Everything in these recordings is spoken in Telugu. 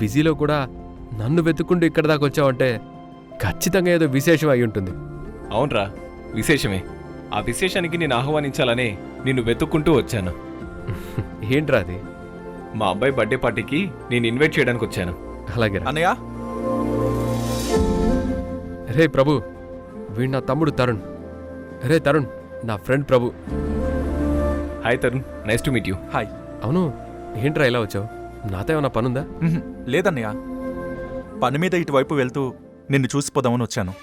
బిజీలో కూడా నన్ను వెతుక్కుంటూ ఇక్కడ దాకా వచ్చావంటే ఖచ్చితంగా ఏదో విశేషం అయి ఉంటుంది. అవునరా, విశేషమే. ఆ విశేషానికి నేను ఆహ్వానించాలనే నిన్ను వెతుక్కుంటూ వచ్చాను. ఏంట్రా అది? మా అబ్బాయి బర్త్డే పార్టీకి నేను ఇన్వైట్ చేయడానికి వచ్చాను. అలాగే అన్నయ్య. రే ప్రభు, వీడు నా తమ్ముడు తరుణ్. రే తరుణ్, నా friend Prabhu. Hi Tarun, nice to meet you. Hi. అవును, ఏంట్రా ఇలా వచ్చావు? నాతో ఏమన్నా పనుందా? లేదన్నయ్య, పని మీద ఇటువైపు వెళ్తూ నిన్ను చూసిపోదామని వచ్చాను.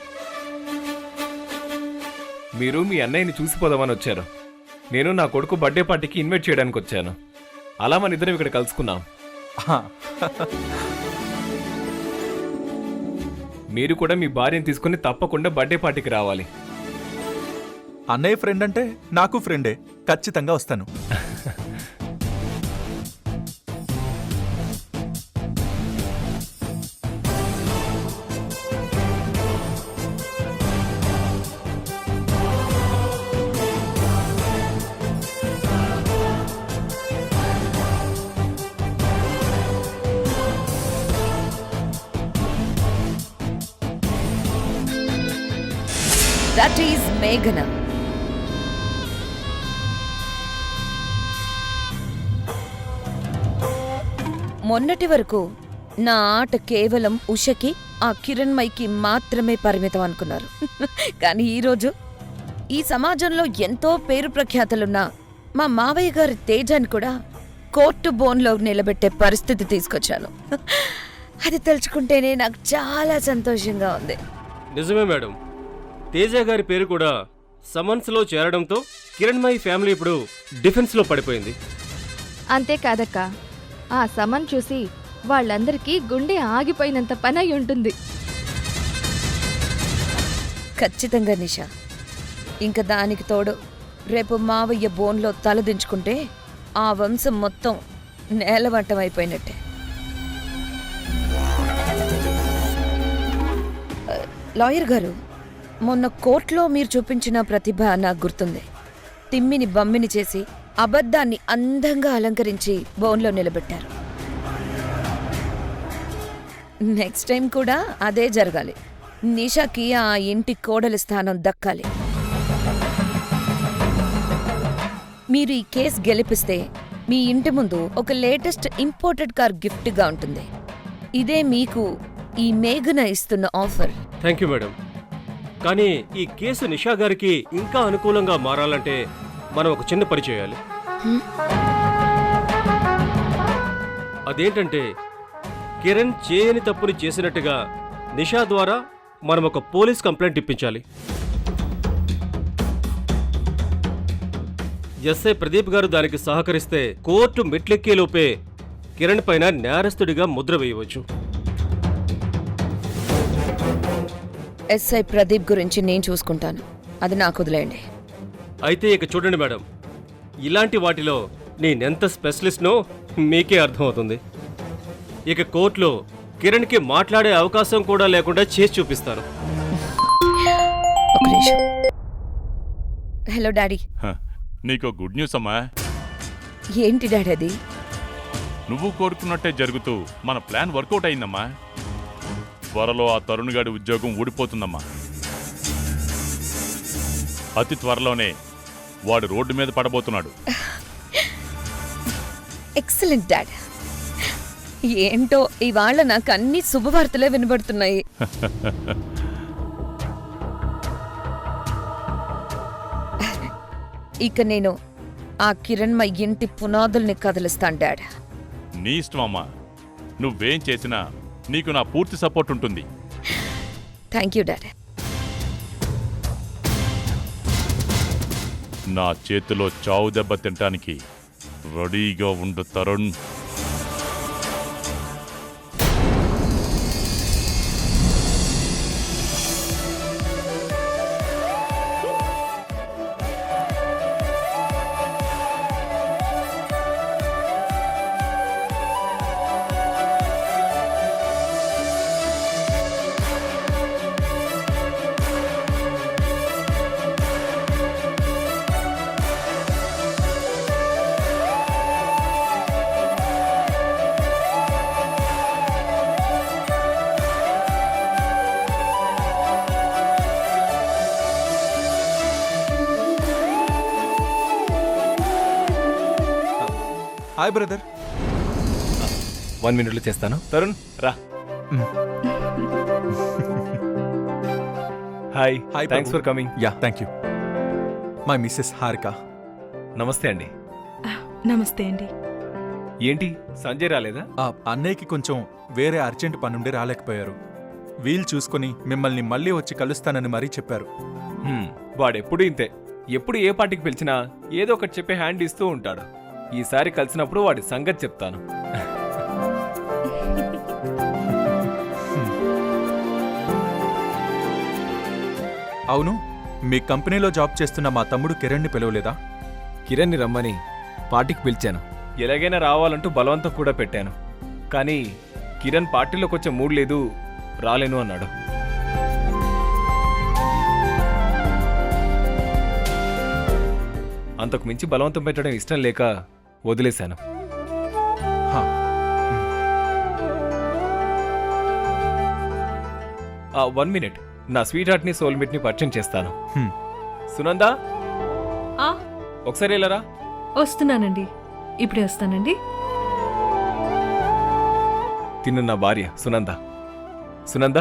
మీరు మీ అన్నయ్యని చూసిపోదామని వచ్చారు. నేను నా కొడుకు బర్త్డే పార్టీకి ఇన్వైట్ చేయడానికి వచ్చాను. అలా మన ఇద్దరం ఇక్కడ కలుసుకున్నాం. మీరు కూడా మీ భార్యను తీసుకుని తప్పకుండా బర్త్డే పార్టీకి రావాలి. అన్నయ్య ఫ్రెండ్ అంటే నాకు ఫ్రెండే, ఖచ్చితంగా వస్తాను. That is Meghana. మొన్నటి వరకు నా ఆట కేవలం ఉషకి ఆ కిరణ్మయికి మాత్రమే పరిమితం అనుకున్నారు. కానీ ఈరోజు ఈ సమాజంలో ఎంతో పేరు ప్రఖ్యాతలున్న మా మావయ్య గారి తేజాన్ని కూడా కోర్టు బోన్లో నిలబెట్టే పరిస్థితి తీసుకొచ్చాను. అది తలుచుకుంటేనే నాకు చాలా సంతోషంగా ఉంది. నిజమే మేడం, తేజ గారి పేరు కూడా సమన్స్లో చేరడంతో కిరణ్మయి ఫ్యామిలీ ఇప్పుడు డిఫెన్స్లో పడిపోయింది. అంతేకాదక్క, ఆ సమన్ చూసి వాళ్ళందరికీ గుండె ఆగిపోయినంత పని అయి ఉంటుంది. ఖచ్చితంగా నిషా. ఇంక దానికి తోడు రేపు మావయ్య బోన్లో తలదించుకుంటే ఆ వంశం మొత్తం నేలవంటం అయిపోయినట్టే. లాయర్ గారు, మొన్న కోర్టులో మీరు చూపించిన ప్రతిభ నాకు గుర్తుంది. తిమ్మిని బమ్మిని చేసి అబద్ధాన్ని అందంగా అలంకరించి బోన్లో నిలబెట్టారు. నెక్స్ట్ టైం కూడా అదే జరగాలి. నిషాకి ఆ ఇంటి కోడలి స్థానం దక్కాలి. మీరు ఈ కేసు గెలిపిస్తే మీ ఇంటి ముందు ఒక లేటెస్ట్ ఇంపోర్టెడ్ కార్ గిఫ్ట్గా ఉంటుంది. ఇదే మీకు ఈ మేఘన ఇస్తున్న ఆఫర్. Thank you madam. కానీ ఈ కేసు నిషా గారికి ఇంకా అనుకూలంగా మారాలంటే మనం ఒక చిన్న పని చేయాలి. అదేంటంటే కిరణ్ చేయని తప్పుని చేసినట్టుగా నిషా ద్వారా మనం ఒక పోలీస్ కంప్లైంట్ ఇప్పించాలి. ఎస్ఐ ప్రదీప్ గారు దానికి సహకరిస్తే కోర్టు మెట్లెక్కేలోపే కిరణ్ పైన నేరస్తుడిగా ముద్ర వేయవచ్చు. ఎస్ఐ ప్రదీప్ గురించి నేను చూసుకుంటాను, అది నాకు వదిలేయండి. అయితే ఇక చూడండి మేడం, ఇలాంటి వాటిలో నేనెంత స్పెషలిస్ట్నో మీకే అర్థమవుతుంది. ఇక కోర్టులో కిరణ్కి మాట్లాడే అవకాశం కూడా లేకుండా చేసి చూపిస్తాను. ఒక నిమిషం. Hello daddy. నీకో గుడ్ న్యూస్ అమ్మా. ఏంటి డాడీ అది? నువ్వు కోరుకున్నట్టే జరుగుతూ మన ప్లాన్ వర్కౌట్ అయిందమ్మా. త్వరలో ఆ తరుణ్ గాడి ఉద్యోగం ఊడిపోతుందమ్మా. అతి త్వరలోనే వాడు రోడ్డు మీద పడబోతున్నాడు. Excellent dad. ఏంటో ఇవాళ నాకు అన్ని శుభవార్తలే వినబడుతున్నాయి. ఇక నేను ఆ కిరణ్ మా ఇంటి పునాదుల్ని కదిలిస్తాను డాడ్. నీ ఇష్టం అమ్మా, నువ్వేం చేసినా నీకు నా పూర్తి సపోర్ట్ ఉంటుంది. Thank you dad. నా చేతిలో చావు దెబ్బ తినటానికి రెడీగా ఉండు తరుణ్. Hi brother. 1 మినిట్లో చేస్తాను. తరుణ్ రా. Hi. Hi thanks for coming. Yeah thank you. My Mrs Harika. నమస్తే అండి. నమస్తే అండి. ఏంటి సంజయ్ రాలేదా? అన్నయ్యకి కొంచెం వేరే అర్జెంట్ పనుండి రాలేకపోయారు. వీలు చూసుకొని మిమ్మల్ని మళ్ళీ వచ్చి కలుస్తానని మరీ చెప్పారు. వాడెప్పుడు ఇంతే. ఎప్పుడు ఏ పార్టీకి పిలిచినా ఏదో ఒకటి చెప్పి హ్యాండ్ ఇస్తూ ఉంటాడు. ఈసారి కలిసినప్పుడు వాడి సంగతి చెప్తాను. అవును, మీ కంపెనీలో జాబ్ చేస్తున్న మా తమ్ముడు కిరణ్ని పిలవలేదా? కిరణ్ని రమ్మని పార్టీకి పిలిచాను. ఎలాగైనా రావాలంటూ బలవంతం కూడా పెట్టాను. కానీ కిరణ్ పార్టీలోకి వచ్చే మూడ్ లేదు, రాలేను అన్నాడు. అంతకు మించి బలవంతం పెట్టడం ఇష్టం లేక వదిలేశాను. హా, 1 మినిట్. నా స్వీట్ హార్ట్ని సోల్మేట్ని పరిచయం చేస్తాను. హ్మ్. సునందా, ఆ ఒకసారి వెళ్ళరా. వస్తున్నానండి, ఇప్పుడే వస్తానండి. తిను నా భార్య సునంద. సునంద,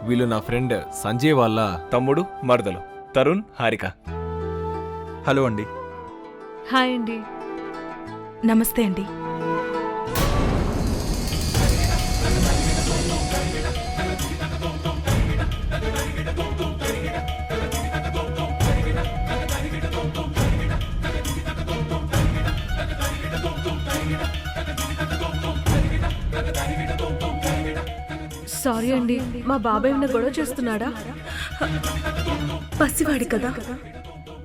వీళ్ళు నా ఫ్రెండ్ సంజయ్ వాళ్ళ తమ్ముడు, మరదలు తరుణ్, హారిక. హలో అండి. హాయ్ అండి. నమస్తే అండి. సారీ అండి, మా బాబాయ్ ఏమైనా గొడవ చేస్తున్నాడా? పసివాడి కదా,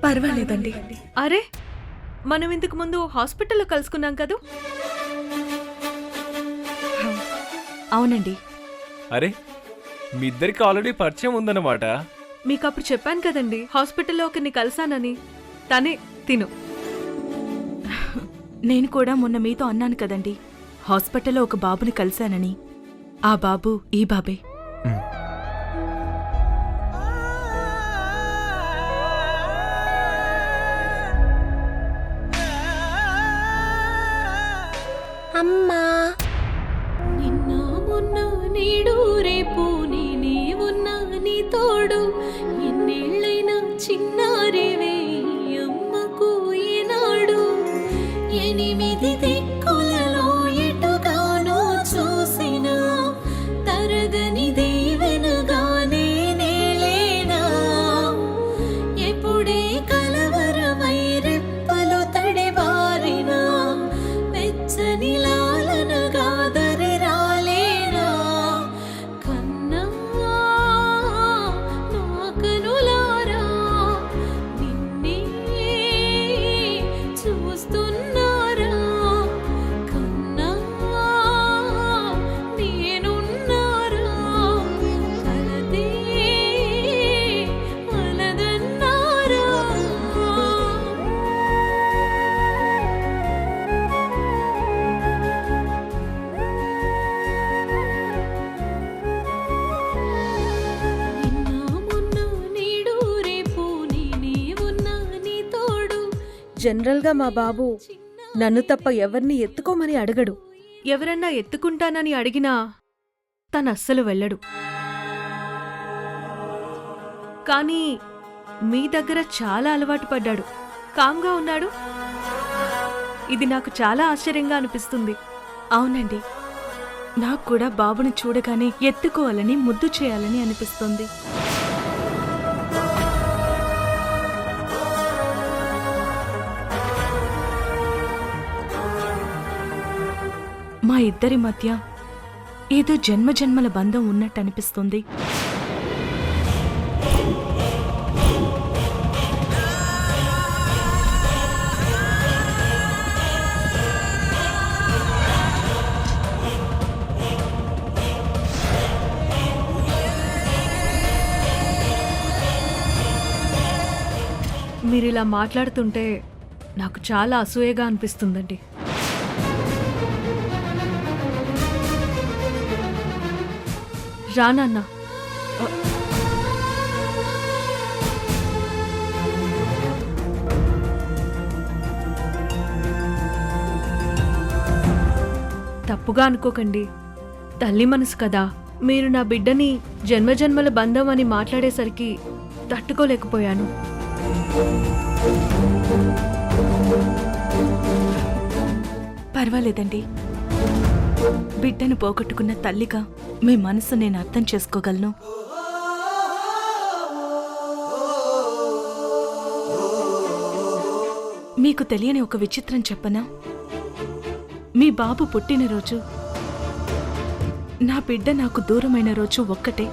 పర్వాలేదండి. అరే, మనం ఇంతకు ముందు హాస్పిటల్లో కలుసుకున్నాం కదూ? అవునండి. అరే, మీ ఇద్దరికి ఆల్రెడీ పరిచయం ఉందన్నమాట. మీకు అప్పుడు చెప్పాను కదండి, హాస్పిటల్లో ఒకరిని కలిసానని. తనే తిను. నేను కూడా మొన్న మీతో అన్నాను కదండి, హాస్పిటల్లో ఒక బాబుని కలిశానని. ఆ బాబు ఈ బాబే. అమ్మా, నిన్న మొన్న నేడు రేపు నేనే ఉన్నా నీ తోడు. ఎన్నేళ్ళైనా చిన్నారివే అమ్మకు ఏనాడు. 8 దిక్కులలో ఎటుగానో చూసిన తరగని దీవెనగానే నేలేనా. ఎప్పుడే కలవరమై రెప్పలు తడిబారినా వెచ్చని లాలనగా దరి రాలేనా. కన్నా నా కనులారా నిన్నే చూస్తున్నారా. కన్నా నేనున్నారా. కలదే అలదన్నారా. నిన్న మొన్న నేడు రేపు నేనే ఉన్నా నీ తోడు. జనరల్గా మా బాబు నన్ను తప్ప ఎవరిని ఎత్తుకోమని అడగడు. ఎవరన్నా ఎత్తుకుంటానని అడిగినా తను అస్సలు వెళ్ళడు. కానీ మీ దగ్గర చాలా అలవాటు పడ్డాడు, కామ్గా ఉన్నాడు. ఇది నాకు చాలా ఆశ్చర్యంగా అనిపిస్తుంది. అవునండి, నాకు కూడా బాబుని చూడగానే ఎత్తుకోవాలని ముద్దు చేయాలని అనిపిస్తుంది. మా ఇద్దరి మధ్య ఏదో జన్మజన్మల బంధం ఉన్నట్టు అనిపిస్తుంది. మీరిలా మాట్లాడుతుంటే నాకు చాలా అసూయగా అనిపిస్తుందండి. రానన్నా. తప్పుగా అనుకోకండి. తల్లి మనసు కదా, మీరు నా బిడ్డని జన్మజన్మల బంధం అని మాట్లాడేసరికి తట్టుకోలేకపోయాను. పర్వాలేదండి. బిడ్డను పోగొట్టుకున్న తల్లిగా మీ మనసు నేను అర్థం చేసుకోగలను. మీకు తెలియని ఒక విచిత్రం చెప్పనా? మీ బాబు పుట్టినరోజు, నా బిడ్డ నాకు దూరమైన రోజు ఒక్కటే.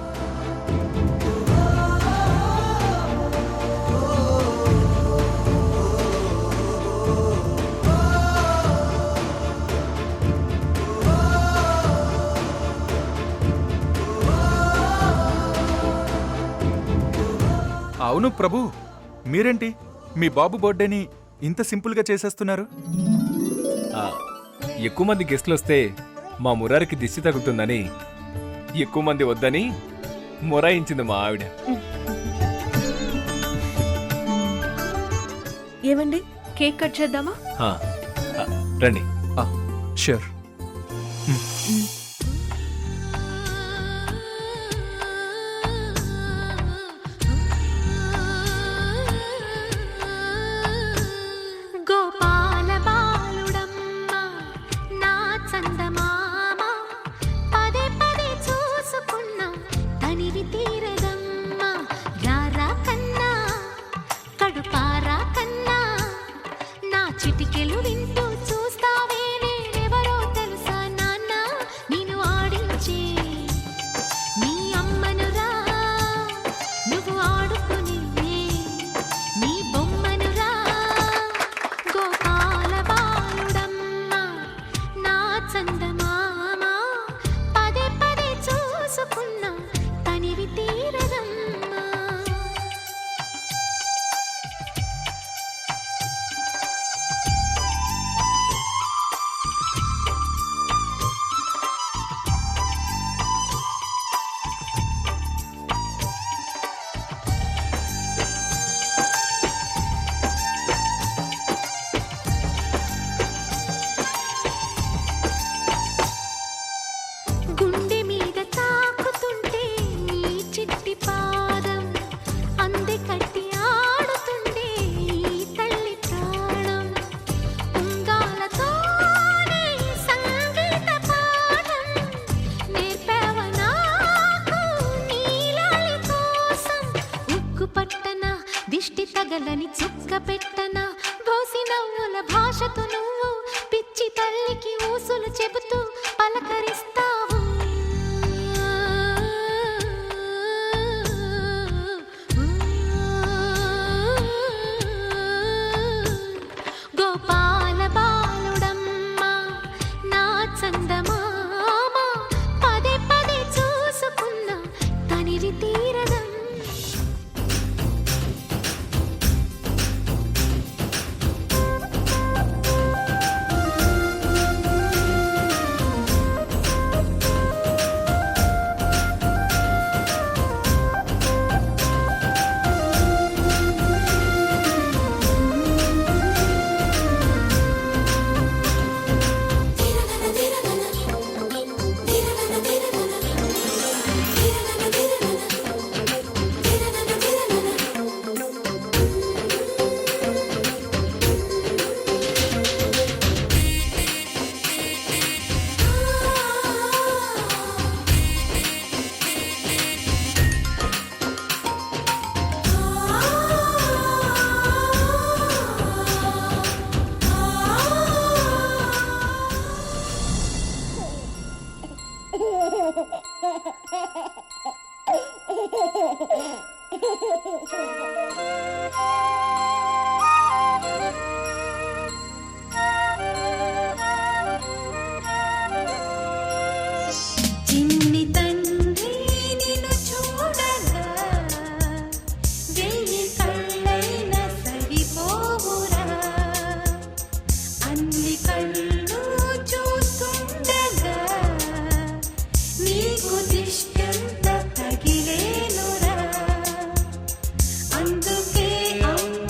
అవును ప్రభు, మీరేంటి మీ బాబు బర్త్డేని ఇంత సింపుల్గా చేసేస్తున్నారు? ఎక్కువ మంది గెస్ట్లు వస్తే మా మురారికి దిష్టి తగులుతుందని ఎక్కువ మంది వద్దని మొరాయించింది మా ఆవిడ. ఏమండి, కేక్ కట్ చేద్దామా? ఆ, రండి. ష్యూర్. గోపాల బాలుడమ్మ నా చందమామ పదే పదే చూసుకున్న తనివి తీరదమ్మ రారా కన్నా కడుపారా కన్నా నా చిటికెలు వింటూ చూస్తావే నేనెవరో తెలుసా నాన్న నేను ఆడించే నీ అమ్మనురా నువ్వు ఆడుకునే నీ బొమ్మనురా గోపాల బాలుడమ్మ నా చందమామ పదే పదే చూసుకున్న తనివి తీరదమ్మ. గుండె మీద తాకుతుంటే నీ చిట్టి పాదం అందే కట్టి ఆడుతుండే ఈ తల్లి ప్రాణం ఉంగాలతోనే సంగీత పాఠం నేర్పావ నాకు నీలాలి కోసం ఉక్కు పట్టన దిష్టి తగలని చుక్క పెట్టన బోసి నవ్వుల భాషతో నువ్వు పిచ్చి తల్లికి ఊసులు చెబుతూ పలకరిస్తావు. గోపాల బాలుడమ్మ నా చందమామ పదే పదే చూసుకున్న తనివి తీరదమ్మ. చిన్ని తండ్రి నిన్ను చూడగా వెయ్యి కళ్ళైన సరిపోవురా అన్ని కళ్ళు చూస్తుండగా నీకు దిష్టంత తగిలేనురా అందుకే అమ్మ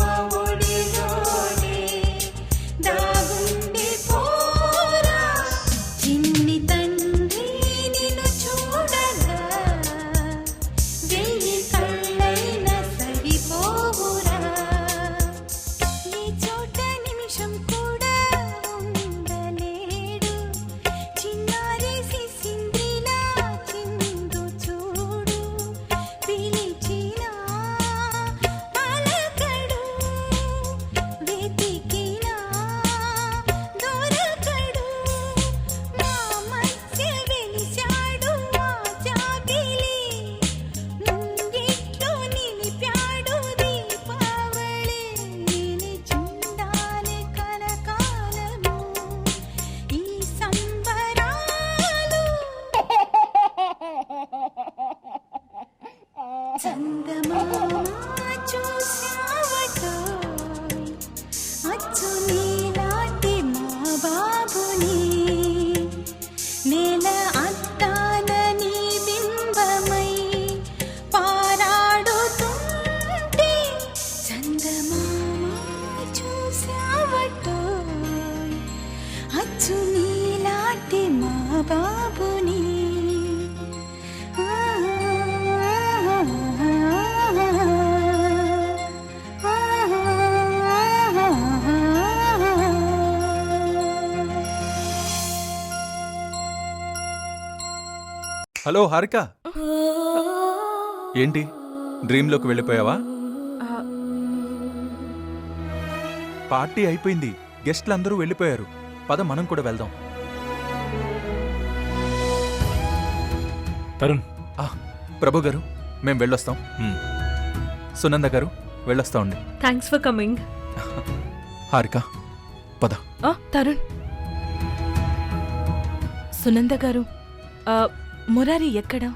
హలో హారిక, ఏంటి డ్రీమ్లోకి వెళ్ళిపోయావా? పార్టీ అయిపోయింది, గెస్ట్లందరూ వెళ్ళిపోయారు. పద మనం కూడా వెళ్దాం. తరుణ్, ప్రభు గారు, మేం వెళ్ళొస్తాం. సునంద గారు, వెళ్ళొస్తామండి. Thanks for coming. హారిక, పద. తరుణ్, సునంద గారు, మురారి ఎక్కడా?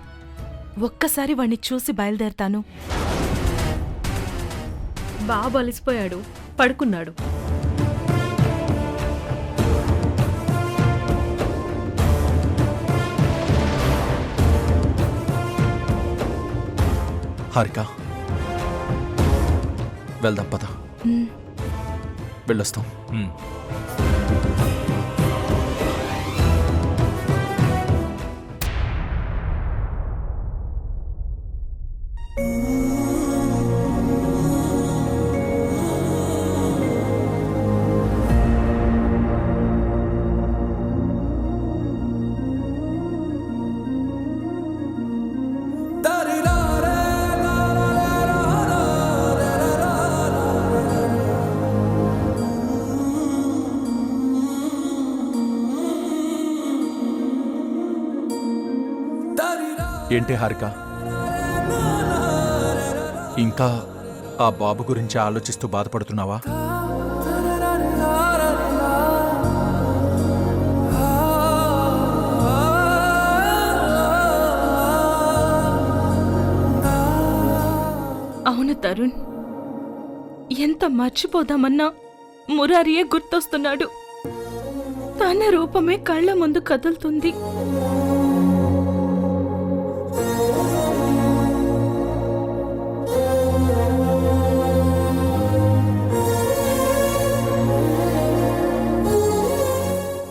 ఒక్కసారి వాణ్ణి చూసి బయలుదేరతాను. బాబు అలసిపోయాడు, పడుకున్నాడు. హారిక, వెళ్దాం పద. వెళ్ళొస్తాం. ఏంటి హారిక, ఇంకా ఆ బాబు గురించి ఆలోచిస్తూ బాధపడుతున్నావా? అవును తరుణ్, ఎంత మర్చిపోదామన్నా మురారియే గుర్తొస్తున్నాడు. తన రూపమే కళ్ళ ముందు కదులుతుంది.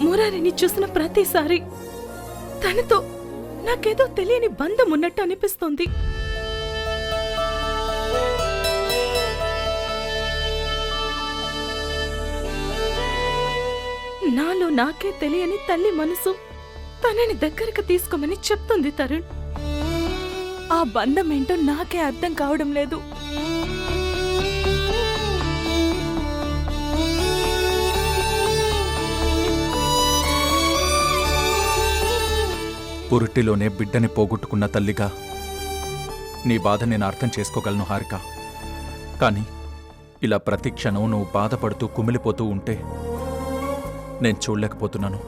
మురారిని చూసిన ప్రతిసారి తనతో నాకేదో తెలియని బంధం ఉన్నట్టు అనిపిస్తోంది. నాలో నాకే తెలియని తల్లి మనసు తనని దగ్గరకు తీసుకోమని చెప్తుంది తరుణ్. ఆ బంధం ఏంటో నాకే అర్థం కావడం లేదు. పురిటిలోనే బిడ్డని పోగొట్టుకున్న తల్లిగా నీ బాధ నేను అర్థం చేసుకోగలను హారిక. కానీ ఇలా ప్రతి క్షణం నువ్వు బాధపడుతూ కుమిలిపోతూ ఉంటే నేను చూడలేకపోతున్నాను.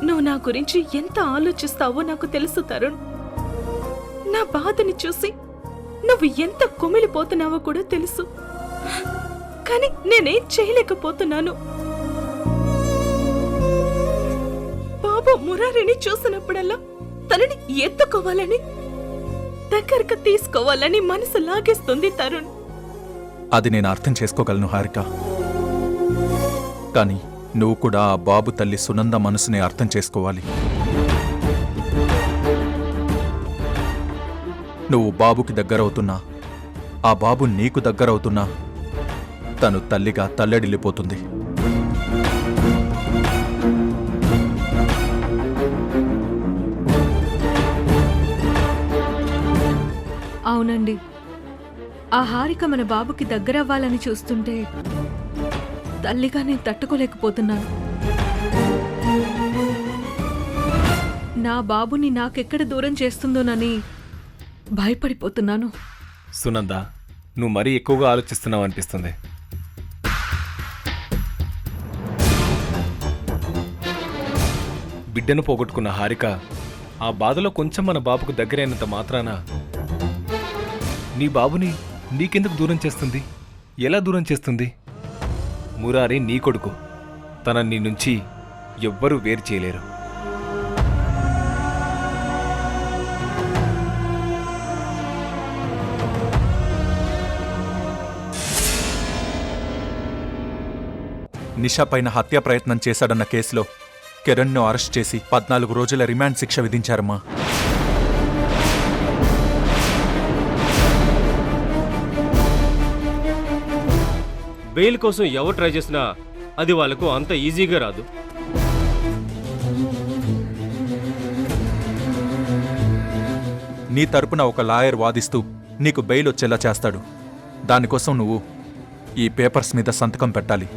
నువ్వు నా గురించి ఎంత ఆలోచిస్తావో నాకు తెలుసు తరుణ్. నా బాధని చూసి నువ్వు ఎంత కుమిలిపోతున్నావో కూడా తెలుసు. కానీ నేనేం చేయలేకపోతున్నాను. బాబు మురారిని చూసినప్పుడల్లా తనని ఎత్తుకోవాలని, దగ్గరకు తీసుకోవాలని మనసు లాగేస్తుంది తరుణ్. అది నేను అర్థం చేసుకోగలను హారిక. కానీ నువ్వు కూడా ఆ బాబు తల్లి సునంద మనసుని అర్థం చేసుకోవాలి. నువ్వు బాబుకి దగ్గరవుతున్నా, ఆ బాబు నీకు దగ్గరవుతున్నా తను తల్లిగా తల్లడిల్లిపోతుంది. అవునండి, ఆ హారిక మన బాబుకి దగ్గరవ్వాలని చూస్తుంటే తల్లిగా నేను తట్టుకోలేకపోతున్నాను. నా బాబుని నాకెక్కడ దూరం చేస్తుందోనని భయపడిపోతున్నాను. సునంద, నువ్వు మరీ ఎక్కువగా ఆలోచిస్తున్నావు అనిపిస్తుంది. బిడ్డను పోగొట్టుకున్న హారిక ఆ బాధలో కొంచెం మన బాబుకు దగ్గరైనంత మాత్రాన నీ బాబుని నీకెందుకు దూరం చేస్తుంది? ఎలా దూరం చేస్తుంది? మురారి నీ కొడుకు. తన నీ నుంచి ఎవ్వరూ వేరు చేయలేరు. నిషా పైన హత్యా ప్రయత్నం చేశాడన్న కేసులో కిరణ్ను అరెస్ట్ చేసి 14 రోజుల రిమాండ్ శిక్ష విధించారమ్మా. బెయిల్ కోసం ఎవరు ట్రై చేసినా అది వాళ్ళకు అంత ఈజీగా రాదు. నీ తరపున ఒక లాయర్ వాదిస్తూ నీకు బెయిల్ వచ్చేలా చేస్తాడు. దానికోసం నువ్వు ఈ పేపర్స్ మీద సంతకం పెట్టాలి.